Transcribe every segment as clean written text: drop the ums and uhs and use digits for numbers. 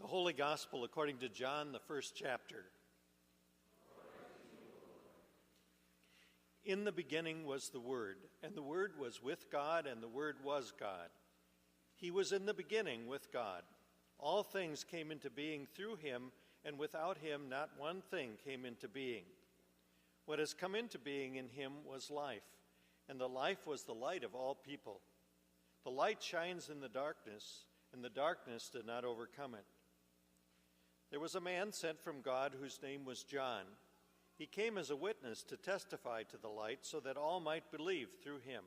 Holy Gospel according to John, the first chapter. In the beginning was the Word, and the Word was with God, and the Word was God. He was in the beginning with God. All things came into being through him, and without him not one thing came into being. What has come into being in him was life, and the life was the light of all people. The light shines in the darkness, and the darkness did not overcome it. There was a man sent from God whose name was John. He came as a witness to testify to the light so that all might believe through him.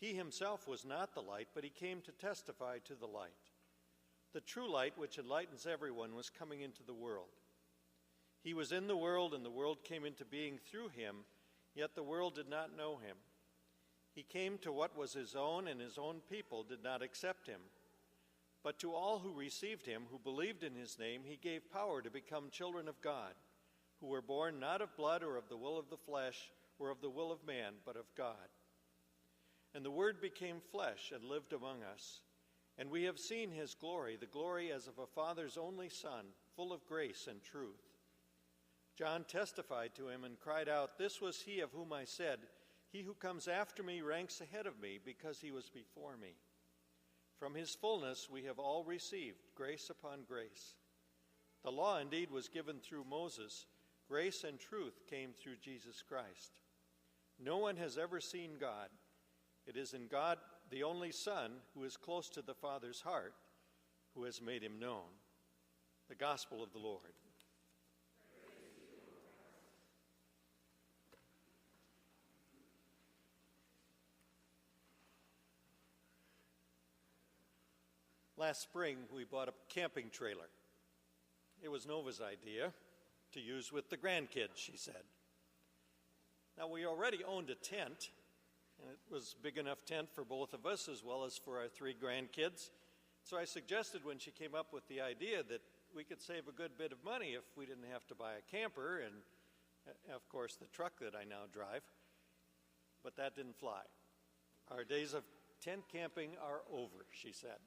He himself was not the light, but he came to testify to the light. The true light, which enlightens everyone, was coming into the world. He was in the world, and the world came into being through him, yet the world did not know him. He came to what was his own, and his own people did not accept him. But to all who received him, who believed in his name, he gave power to become children of God, who were born not of blood or of the will of the flesh or of the will of man, but of God. And the Word became flesh and lived among us. And we have seen his glory, the glory as of a Father's only Son, full of grace and truth. John testified to him and cried out, "This was he of whom I said, 'He who comes after me ranks ahead of me, because he was before me.' From his fullness we have all received grace upon grace. The law indeed was given through Moses. Grace and truth came through Jesus Christ. No one has ever seen God. It is in God, the only Son, who is close to the Father's heart, who has made him known." The Gospel of the Lord. Last spring, we bought a camping trailer. It was Nova's idea to use with the grandkids, she said. Now, we already owned a tent, and it was a big enough tent for both of us as well as for our 3 grandkids. So I suggested when she came up with the idea that we could save a good bit of money if we didn't have to buy a camper and, of course, the truck that I now drive. But that didn't fly. Our days of tent camping are over, she said.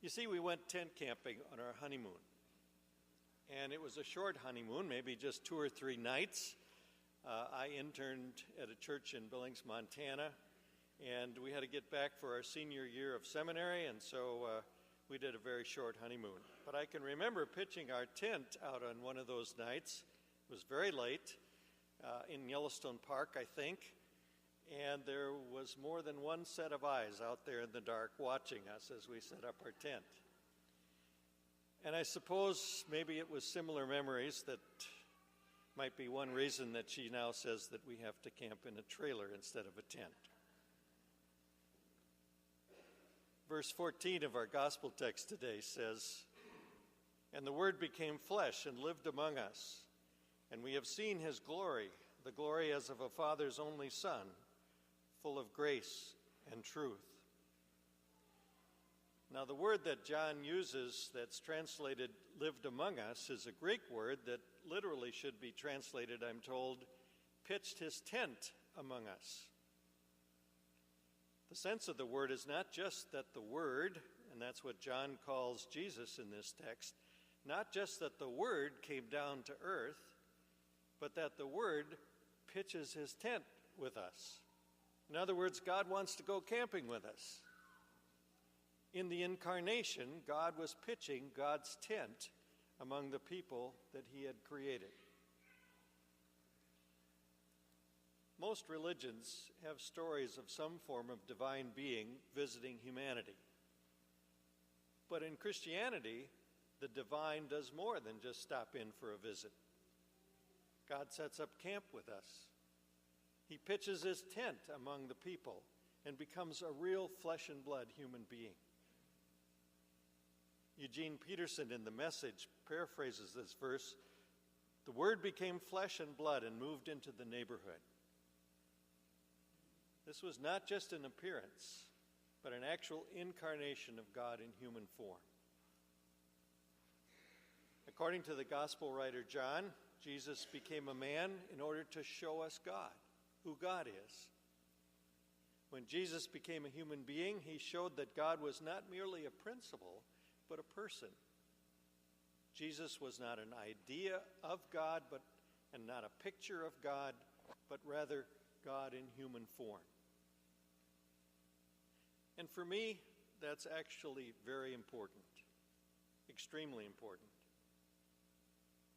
You see, we went tent camping on our honeymoon. And it was a short honeymoon, maybe just 2 or 3 nights. I interned at a church in Billings, Montana, and we had to get back for our senior year of seminary, and so we did a very short honeymoon. But I can remember pitching our tent out on one of those nights. It was very late in Yellowstone Park, I think, and there was more than one set of eyes out there in the dark watching us as we set up our tent. And I suppose maybe it was similar memories that might be one reason that she now says that we have to camp in a trailer instead of a tent. Verse 14 of our gospel text today says, "And the Word became flesh and lived among us, and we have seen his glory, the glory as of a Father's only Son, full of grace and truth." Now, the word that John uses that's translated "lived among us" is a Greek word that literally should be translated, I'm told, "pitched his tent among us." The sense of the word is not just that the Word, and that's what John calls Jesus in this text, not just that the Word came down to earth, but that the Word pitches his tent with us. In other words, God wants to go camping with us. In the incarnation, God was pitching God's tent among the people that he had created. Most religions have stories of some form of divine being visiting humanity. But in Christianity, the divine does more than just stop in for a visit. God sets up camp with us. He pitches his tent among the people and becomes a real flesh and blood human being. Eugene Peterson in The Message paraphrases this verse, "The Word became flesh and blood and moved into the neighborhood." This was not just an appearance, but an actual incarnation of God in human form. According to the gospel writer John, Jesus became a man in order to show us God, who God is. When Jesus became a human being, he showed that God was not merely a principle, but a person. Jesus was not an idea of God, and not a picture of God, but rather God in human form. And for me, that's actually very important, extremely important.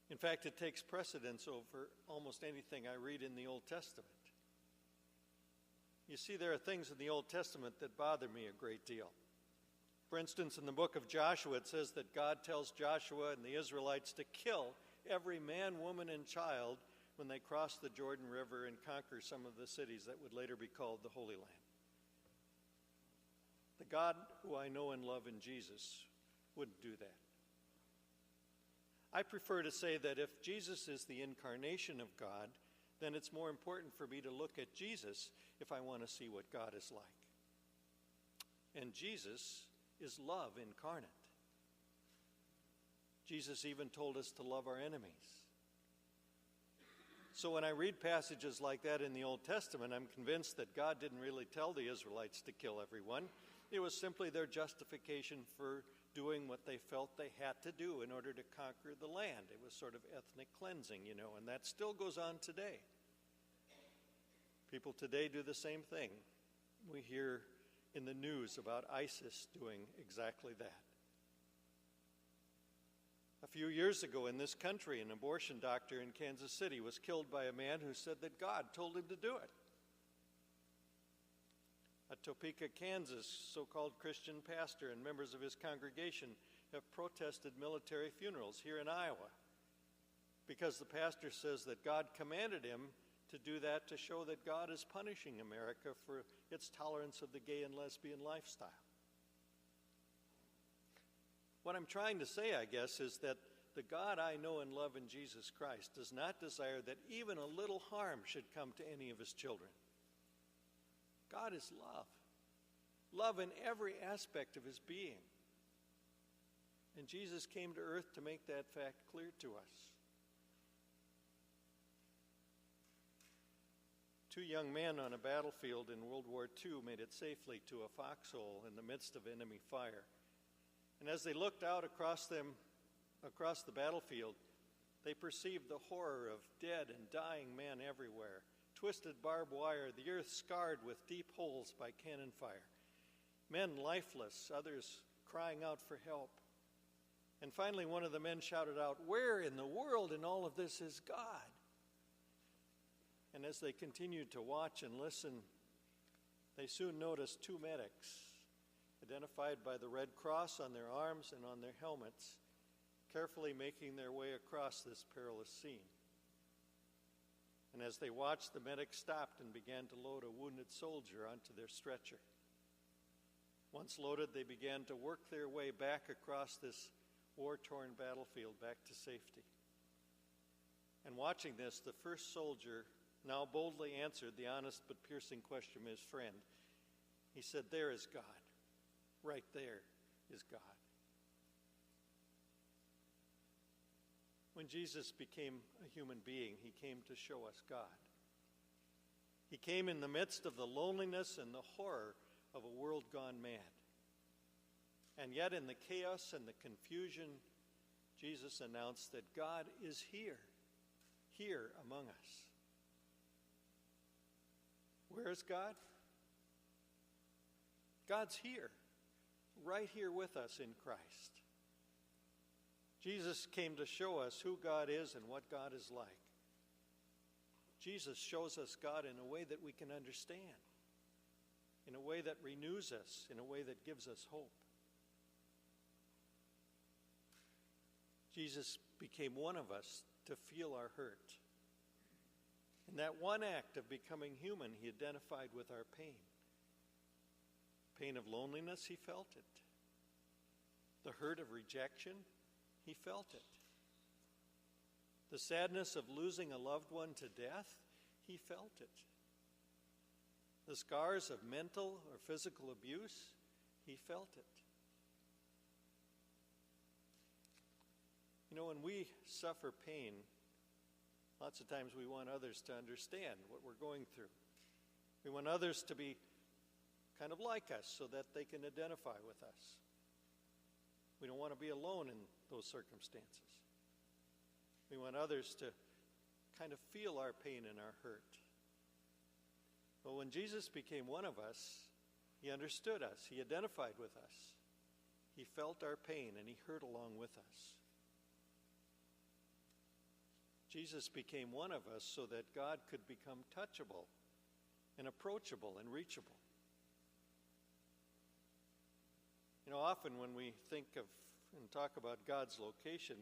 In fact, it takes precedence over almost anything I read in the Old Testament. You see, there are things in the Old Testament that bother me a great deal. For instance, in the book of Joshua, it says that God tells Joshua and the Israelites to kill every man, woman, and child when they cross the Jordan River and conquer some of the cities that would later be called the Holy Land. The God who I know and love in Jesus wouldn't do that. I prefer to say that if Jesus is the incarnation of God, then it's more important for me to look at Jesus if I want to see what God is like. And Jesus is love incarnate. Jesus even told us to love our enemies. So when I read passages like that in the Old Testament, I'm convinced that God didn't really tell the Israelites to kill everyone. It was simply their justification for doing what they felt they had to do in order to conquer the land. It was sort of ethnic cleansing, and that still goes on today. People today do the same thing. We hear in the news about ISIS doing exactly that. A few years ago in this country, an abortion doctor in Kansas City was killed by a man who said that God told him to do it. A Topeka, Kansas, so-called Christian pastor and members of his congregation have protested military funerals here in Iowa because the pastor says that God commanded him to do that to show that God is punishing America for its tolerance of the gay and lesbian lifestyle. What I'm trying to say, I guess, is that the God I know and love in Jesus Christ does not desire that even a little harm should come to any of his children. God is love. Love in every aspect of his being. And Jesus came to earth to make that fact clear to us. Two young men on a battlefield in World War II made it safely to a foxhole in the midst of enemy fire. And as they looked out across the battlefield, they perceived the horror of dead and dying men everywhere. Twisted barbed wire, the earth scarred with deep holes by cannon fire. Men lifeless, others crying out for help. And finally one of the men shouted out, "Where in the world in all of this is God?" And as they continued to watch and listen, they soon noticed two medics, identified by the Red Cross on their arms and on their helmets, carefully making their way across this perilous scene. And as they watched, the medics stopped and began to load a wounded soldier onto their stretcher. Once loaded, they began to work their way back across this war-torn battlefield back to safety. And watching this, the first soldier now boldly answered the honest but piercing question of his friend. He said, "There is God. Right there is God." When Jesus became a human being, he came to show us God. He came in the midst of the loneliness and the horror of a world gone mad. And yet in the chaos and the confusion, Jesus announced that God is here among us. Where is God? God's here, right here with us in Christ. Jesus came to show us who God is and what God is like. Jesus shows us God in a way that we can understand, in a way that renews us, in a way that gives us hope. Jesus became one of us to feel our hurt. In that one act of becoming human, he identified with our pain. Pain of loneliness, he felt it. The hurt of rejection, he felt it. The sadness of losing a loved one to death, he felt it. The scars of mental or physical abuse, he felt it. When we suffer pain, lots of times we want others to understand what we're going through. We want others to be kind of like us so that they can identify with us. We don't want to be alone in those circumstances. We want others to kind of feel our pain and our hurt. But when Jesus became one of us, he understood us. He identified with us. He felt our pain and he hurt along with us. Jesus became one of us so that God could become touchable and approachable and reachable. You know, often when we think of and talk about God's location,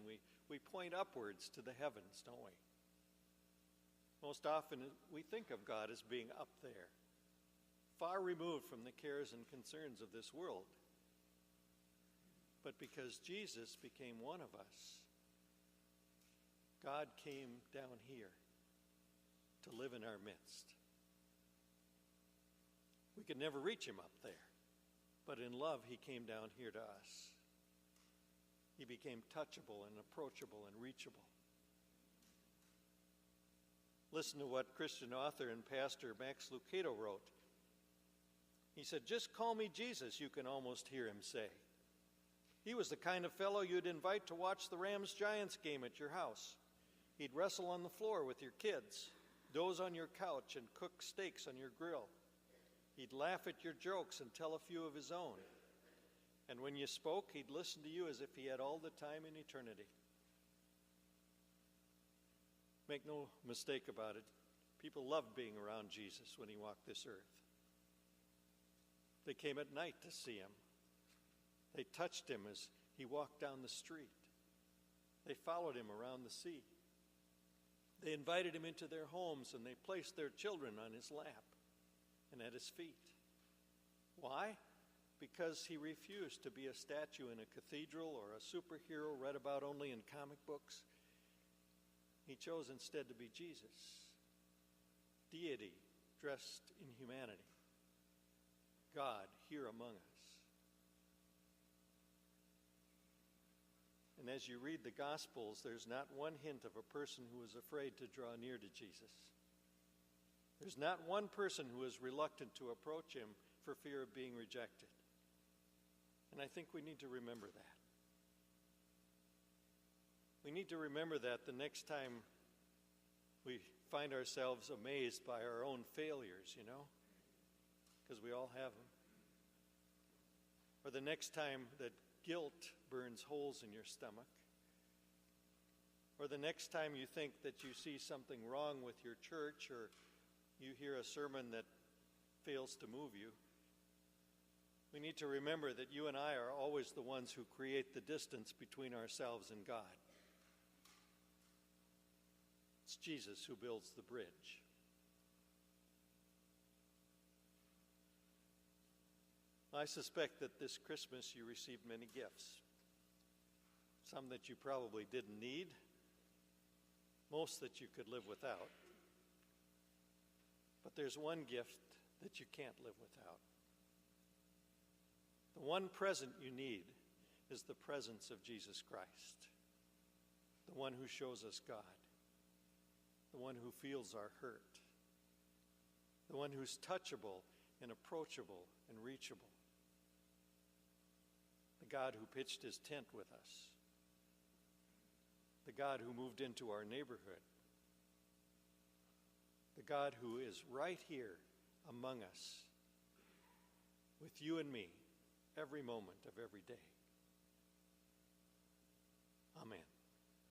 we point upwards to the heavens, don't we? Most often we think of God as being up there, far removed from the cares and concerns of this world. But because Jesus became one of us, God came down here to live in our midst. We could never reach him up there, but in love he came down here to us. He became touchable and approachable and reachable. Listen to what Christian author and pastor Max Lucado wrote. He said, "Just call me Jesus," you can almost hear him say. He was the kind of fellow you'd invite to watch the Rams-Giants game at your house. He'd wrestle on the floor with your kids, doze on your couch, and cook steaks on your grill. He'd laugh at your jokes and tell a few of his own. And when you spoke, he'd listen to you as if he had all the time in eternity. Make no mistake about it, people loved being around Jesus when he walked this earth. They came at night to see him. They touched him as he walked down the street. They followed him around the sea. They invited him into their homes, and they placed their children on his lap and at his feet. Why? Because he refused to be a statue in a cathedral or a superhero read about only in comic books. He chose instead to be Jesus, deity dressed in humanity, God here among us. And as you read the Gospels, there's not one hint of a person who is afraid to draw near to Jesus. There's not one person who is reluctant to approach him for fear of being rejected. And I think we need to remember that. We need to remember that the next time we find ourselves amazed by our own failures, because we all have them. Or the next time that guilt burns holes in your stomach. Or the next time you think that you see something wrong with your church, or you hear a sermon that fails to move you. We need to remember that you and I are always the ones who create the distance between ourselves and God. It's Jesus who builds the bridge. I suspect that this Christmas you received many gifts. Some that you probably didn't need, most that you could live without. But there's one gift that you can't live without. The one present you need is the presence of Jesus Christ, the one who shows us God, the one who feels our hurt, the one who's touchable and approachable and reachable, the God who pitched his tent with us, the God who moved into our neighborhood, the God who is right here among us, with you and me, every moment of every day.